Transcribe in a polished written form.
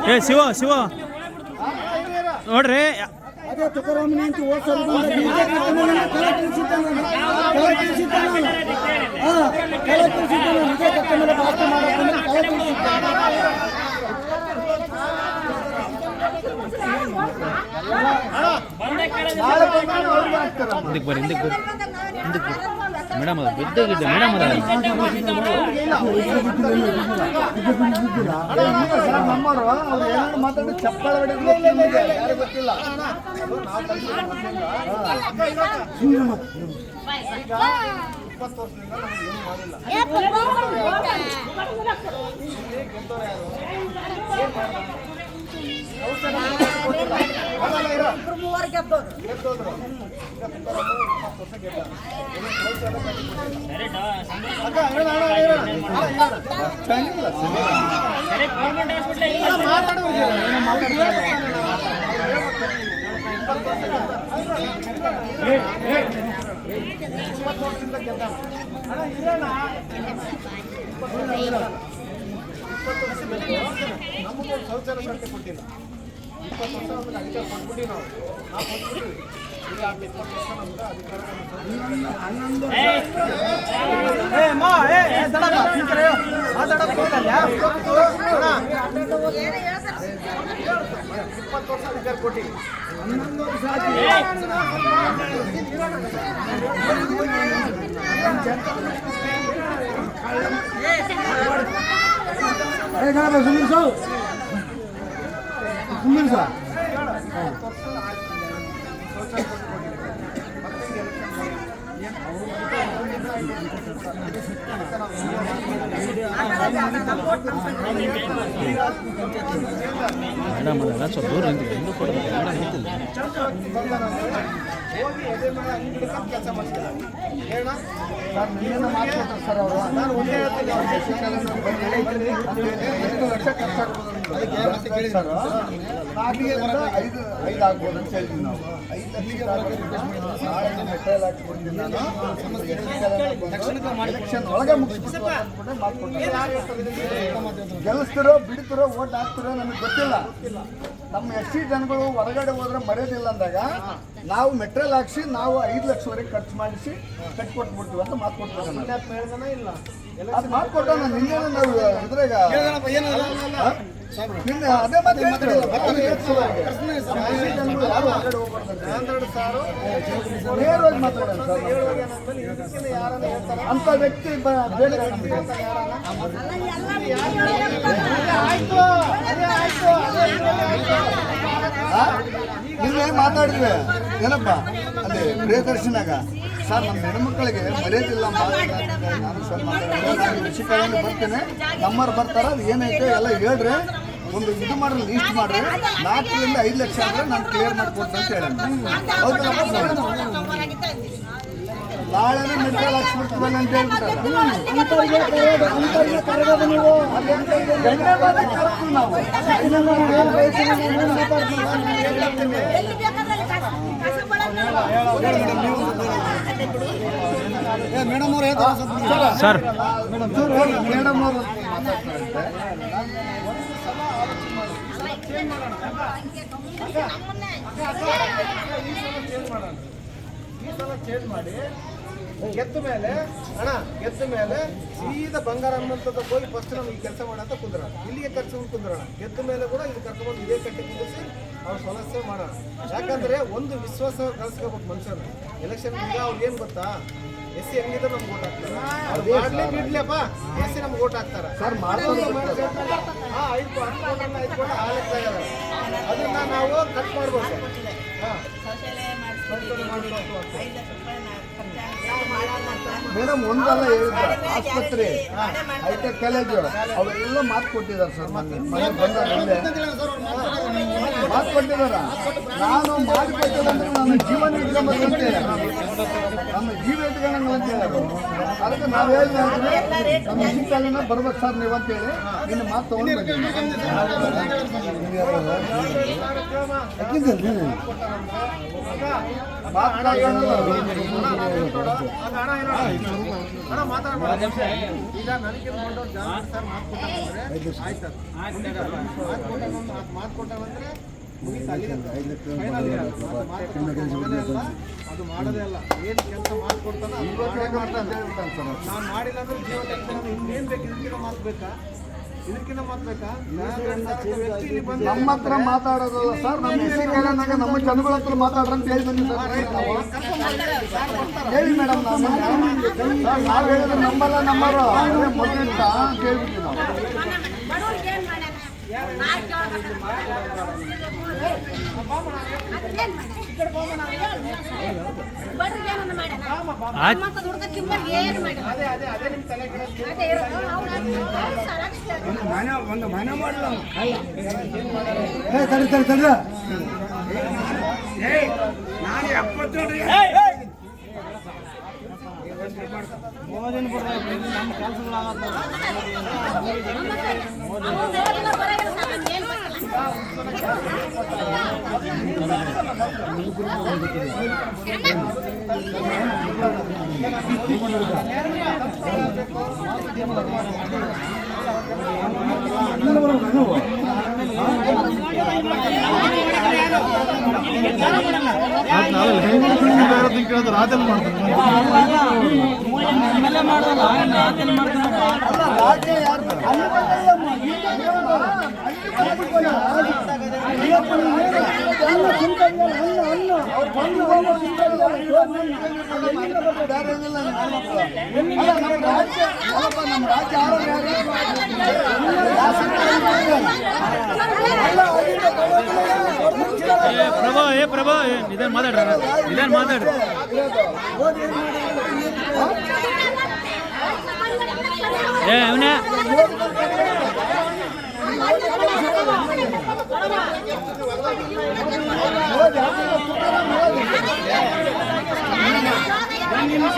ಏ ಶಿವ ಶಿವ ನೋಡ್ರಿ ಅದೇ ತುಕಾರಾಮನಿ ಅಂತ ಓದ್ಸೋದು ಹಿಂದಕ್ಕೆ ಬರ್ರಿ ಹಿಂದಕ್ಕೆ ಬರ್ರಿ ಹಿಂದಕ್ಕೆ ಮೇಡಮ್ ಅದು ಬಿದ್ದಾಗಿದ್ದೆ ಮೇಡಮ್ ಅದ ನಮ್ಮವರು ಅವ್ರು ಏನಾದ್ರು ಮಾತಾಡಿ ಚಪ್ಪಾಳೆ ಹೊಡೆಯೋದು ಯಾರು ಗೊತ್ತಿಲ್ಲ. ನಮಗೂ ಶೌಚಾಲಯ ಸಂಖ್ಯೆ ಕೊಟ್ಟಿಲ್ಲ. 20 ವರ್ಷ ನಮಗೆ ಅಧಿಕಾರ ಕೊಟ್ಬಿಟ್ಟು ನಾವು ಕೊಟ್ಬಿಟ್ಟು ಈಗ 20 ವರ್ಷ ನಮ್ಗೆ ಅಧಿಕಾರ 20 ವರ್ಷ ಅಧಿಕಾರ ಕೊಟ್ಟಿಲ್ಲ. 11 ವರ್ಷ ಮೇಡಮ್ ಅದೆಲ್ಲ ಸ್ವಲ್ಪ ದೂರ ಎಲ್ಲೂ ಕೊಡಬೇಕು ಮೇಡಮ್ ನಿಂತಿಲ್ಲ ಹೋಗಿ ಎದೆ ಮೇಲೆ ಅಂಗಡಿ ಕೆಲಸ ಮಾಡ್ತಾರೆ. ಹೇಳ ಸರ್ ನಿನ್ನೆ ಮಾತಾಡ್ತಾರೆ ಸರ್ ಅವರು. ನಾನು ಒಂದೇ ಹೇಳ್ತೀನಿ, ಅವ್ರು ಎಷ್ಟು ಲಕ್ಷ ಖರ್ಚಾಗ್ಬೋದು ಅದಕ್ಕೆ ಮತ್ತೆ ಕೇಳಿ ಸರ್ 5 ಆಗ್ಬೋದು ಅಂತ ಹೇಳ್ತೀವಿ ನಾವು. 5 ನಾಳೆ ಮೆಟೀರಿಯಲ್ ಹಾಕ್ಬಿಡ್ತೀನಿ ನಾನು. ಎಲೆಕ್ಷನ್ ಒಳಗೆ ಮುಗಿಸ್ಬಿಟ್ಟು ಗೆಲ್ಲಿಸ್ತಿರೋ ಬಿಡ್ತಿರೋ ಓಟ್ ಹಾಕ್ತಿರೋ ನಮಗೆ ಗೊತ್ತಿಲ್ಲ. ನಮ್ಮ ಎಷ್ಟು ಜನಗಳು ಹೊರಗಡೆ ಹೋದ್ರೆ ಮರ್ಯಾದಿಲ್ಲ ಅಂದಾಗ ನಾವು ಮೆಟೀರಿಯಲ್ ಹಾಕ್ಸಿ ನಾವು 5 ಲಕ್ಷವರೆಗೆ ಖರ್ಚು ಮಾಡಿಸಿ ಕಟ್ಕೊಟ್ಬಿಡ್ತೀವಿ ಅಂತ ಮಾತು ಕೊಡ್ತಾರೆ. ಇಲ್ಲ ಅದು ಮಾತು ಕೊಟ್ಟ ನಿನ್ನೆ ನಾವು ಇದ್ರಾಗ ನಿನ್ನೆ ಅದೇ ಮಾತು ನೇರವಾಗಿ ಮಾತಾಡೋಣ ಸರ್. ಅಂತ ವ್ಯಕ್ತಿ ಬೇರೆ ನಿನ್ನೆ ಮಾತಾಡಿದ್ವಿ ಏನಪ್ಪ ಅದೇ ಪ್ರಿಯದರ್ಶನಾಗ ಸರ್ ನಮ್ಮ ಹೆಣ್ಮಕ್ಳಿಗೆ ಮರ್ಯಾದಿಲ್ಲ ನಾನು ಸರ್ ಋಷಿಕಾಯಿಂದ ಬರ್ತೇನೆ ನಮ್ಮವ್ರು ಬರ್ತಾರೆ ಅದು ಏನೈತೆ ಎಲ್ಲ ಹೇಳ್ರಿ ಒಂದು ಇದು ಮಾಡ್ರಿ ಲೀಸ್ಟ್ ಮಾಡ್ರಿ 4 ರಿಂದ 5 ಲಕ್ಷ ಆದರೆ ನಾನು ಕ್ಲಿಯರ್ ಮಾಡಿಕೊಡ್ತೀನಿ ಅಂತ ಹೇಳೋಣ. ಹೌದಲ್ಲಪ್ಪ ನಾಳೆನೇ ಮೆಟೀರಿಯಲ್ ಹಾಕ್ಸ್ಬಿಡ್ತೀವಲ್ಲ ಅಂತ ಹೇಳ್ಬಿಟ್ಟಾರೆ. ನಾವು ಮೇಡಮ್ ಅವರು ಸರ್ ಮೇಡಮ್ ಅವರು ಈ ಸಲ ಚೇಂಜ್ ಮಾಡಿ ಗೆದ್ದ ಮೇಲೆ ಸೀದಾ ಬಂಗಾರ ಅನ್ನೋಂಥದ್ದು ಹೋಗಿ ಫಸ್ಟ್ ನಮ್ಗೆ ಈ ಕೆಲಸ ಮಾಡೋಣ ಅಂತ ಕುಂದ್ರೋಣ. ಇಲ್ಲಿಗೆ ಕರ್ಸ್ಕೊಂಡು ಕುಂದ್ರೋಣ. ಗೆದ್ದ ಮೇಲೆ ಕೂಡ ಇದು ಕರ್ಕೊಂಡು ಇದೇ ಕಟ್ಟಿ ಕುಂದಿಸಿ ಅವ್ರು ಸಮಸ್ಯೆ ಮಾಡೋಣ. ಯಾಕಂದ್ರೆ ಒಂದು ವಿಶ್ವಾಸ ಕಳ್ಸ್ಕೋಬೇಕು ಮನುಷ್ಯನ. ಎಲೆಕ್ಷನ್ ಈಗ ಅವ್ರಿಗೆ ಏನು ಗೊತ್ತಾ, SC ಹೆಂಗಿದ್ರೆ ನಮ್ಗೆ ಓಟ್ ಹಾಕ್ತಾರೆ. ಅವ್ರು ಮಾಡ್ಲಿ ಬಿಡ್ಲಿಯಪ್ಪ SC ನಮ್ಗೆ ಓಟ್ ಹಾಕ್ತಾರೆ. ಅದನ್ನ ನಾವು ಕಟ್ ಮಾಡ್ಬೋದು. ಮೇಡಮ್ ಒಂದಲ್ಲ ಹೇಳಿದ್ದಾರೆ, ಆಸ್ಪತ್ರೆ ಹೈಟೆಕ್ ಕಾಲೇಜು ಅವೆಲ್ಲ ಮಾತು ಕೊಟ್ಟಿದ್ದಾರೆ ಸರ್. ಮನೆ ಮಾತು ಕೊಟ್ಟಿದ್ದಾರೆ. ನಾನು ಮಾಡಿಕೊಟ್ಟಿಲ್ಲ ಅಂದ್ರೆ ನನ್ನ ಜೀವನ ಇಟ್ಕೊಂಬಂತೆ ನಮ್ಮ ಜೀವ ಇಟ್ಕೊಳ್ಳಂಗಿಲ್ಲ ಅಂತ ಹೇಳೋದು. ಅದಕ್ಕೆ ನಾವು ಹೇಳಿದ್ರೆ ನಮ್ಮ ಮ್ಯೂಸಿಕಲ್ಲಿನ ಬರ್ಬೇಕು ಸರ್ ನೀವು ಅಂತೇಳಿ ನಿನ್ನ ಮಾತು ತೊಗೊಂಡು ಅದು ಮಾಡೋದೇ ಅಲ್ಲ. ಏನು ಕೆಲಸ ಮಾಡ್ಕೊಡ್ತಾನೆ ನಾನು ಮಾಡಿಲ್ಲ ಅಂದ್ರೆ ಜೀವ ತೆಗ್ದು ಇನ್ನೇನು ಬೇಕು? ಇದಕ್ಕಿಂತ ಮಾತು ಬೇಕಾ? ಇದಕ್ಕಿಂತ ಮಾತು ಬೇಕಾ? ನಮ್ಮ ಹತ್ರ ಮಾತಾಡೋದಲ್ಲ ಸರ್. ನಮ್ಮ ಮ್ಯೂಸಿಕಲ್ನಾಗ ನಮ್ಮ ಜನಗಳ ಹತ್ರ ಮಾತಾಡ್ರ ಅಂತ ಹೇಳಿ ಬಂದಿದ್ದೀವಿ ಹೇಳಿ ಮೇಡಮ್. ನಾವು ಹೇಳಿದ್ರೆ ನಂಬಲ್ಲ ನಂಬರು ಮೊದಲು ಅಂತ ಕೇಳ್ಬಿಟ್ಟು ನಾವು ಒಂದು ಮನೆ ಮಾಡಲ್ಲ ನಾನು 70 ನಮ್ಮ ಕೆಲಸಗಳಾಗತ್ತ ರಾಜಲ್ಲಿ ಮಾಡ್ತಾರೆ ಪ್ರಭಾ ನಿಧಾನ ಮಾತಾಡ್ರ ನಿಧಾನ ಮಾತಾಡ್ರಿ ಅವನೇ ಒಂದು ನಿಮಿಷ